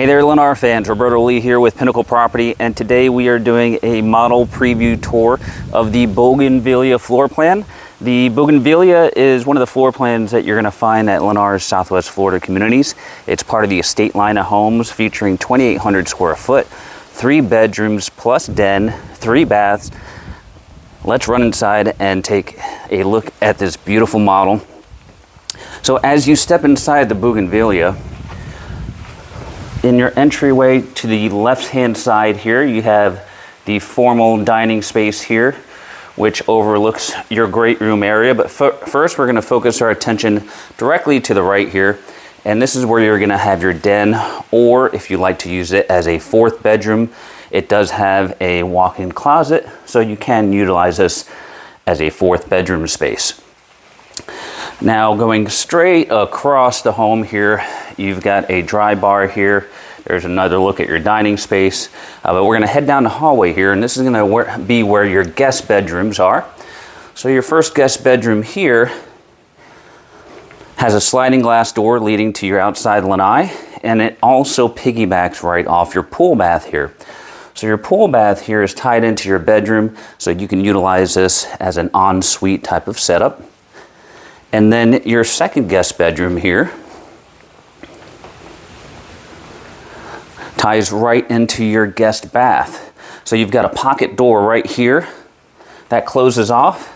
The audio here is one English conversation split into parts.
Hey there, Lennar fans. Roberto here with Pinnacle Property, and today we are doing a model preview tour of the Bougainvillea floor plan. The Bougainvillea is one of the floor plans that you're going to find at Lennar's Southwest Florida communities. It's part of the estate line of homes featuring 2,800 square foot, 3 bedrooms plus den, 3 baths. Let's run inside and take a look at this beautiful model. So as you step inside the Bougainvillea, in your entryway to the left-hand side here, you have the formal dining space here, which overlooks your great room area. But first, we're going to focus our attention directly to the right here. And this is where you're going to have your den, or if you like to use it as a 4th bedroom, it does have a walk-in closet, so you can utilize this as a 4th bedroom space. Now, going straight across the home here, you've got a dry bar here. There's another look at your dining space. But we're going to head down the hallway here, and this is going to be where your guest bedrooms are. So your first guest bedroom here has a sliding glass door leading to your outside lanai, and it also piggybacks right off your pool bath here. So your pool bath here is tied into your bedroom, so you can utilize this as an ensuite type of setup. And then your second guest bedroom here ties right into your guest bath. So you've got a pocket door right here that closes off,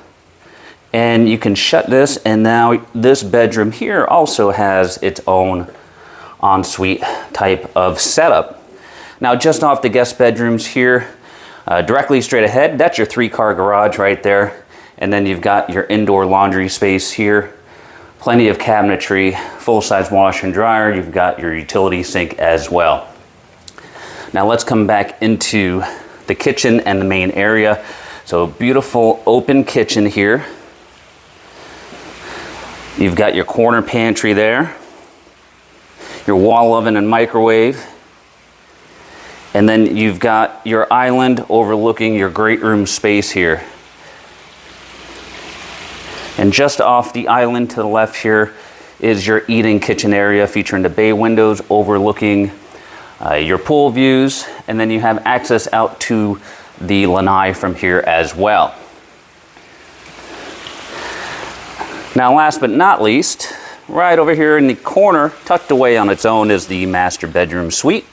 and you can shut this, and now this bedroom here also has its own ensuite type of setup. Now, just off the guest bedrooms here, directly straight ahead, that's your 3-car garage right there. And then you've got your indoor laundry space here, plenty of cabinetry, full-size washer and dryer. You've got your utility sink as well. Now let's come back into the kitchen and the main area. So beautiful open kitchen here. You've got your corner pantry there, your wall oven and microwave. And then you've got your island overlooking your great room space here. And just off the island to the left here is your eating kitchen area featuring the bay windows overlooking your pool views. And then you have access out to the lanai from here as well. Now, last but not least, right over here in the corner, tucked away on its own, is the master bedroom suite,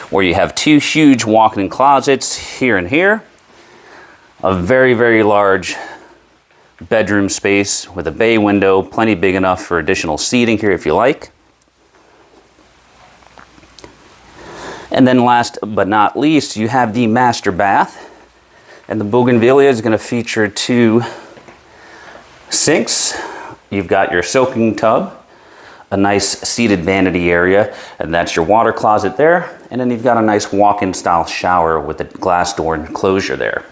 where you have 2 huge walk-in closets here and here. A very, very large bedroom space with a bay window, plenty big enough for additional seating here if you like. And then last but not least, you have the master bath. And the Bougainvillea is going to feature 2 sinks. You've got your soaking tub, a nice seated vanity area, and that's your water closet there. And then you've got a nice walk-in style shower with a glass door enclosure there.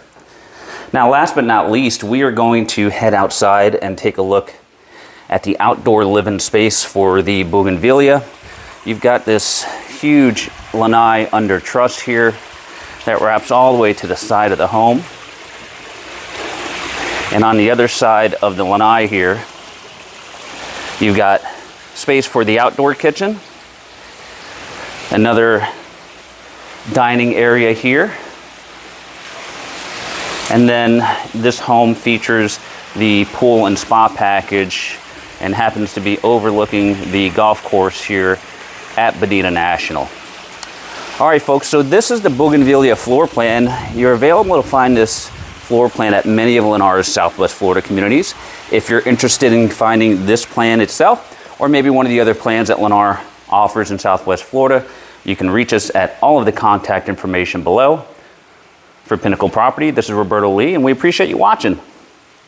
Now, last but not least, we are going to head outside and take a look at the outdoor living space for the Bougainvillea. You've got this huge lanai under truss here that wraps all the way to the side of the home. And on the other side of the lanai here, you've got space for the outdoor kitchen, another dining area here. And then this home features the pool and spa package and happens to be overlooking the golf course here at Bonita National. All right, folks, so this is the Bougainvillea floor plan. You're available to find this floor plan at many of Lennar's Southwest Florida communities. If you're interested in finding this plan itself, or maybe one of the other plans that Lennar offers in Southwest Florida, you can reach us at all of the contact information below. For Pinnacle Property, this is Roberto Lee, and we appreciate you watching.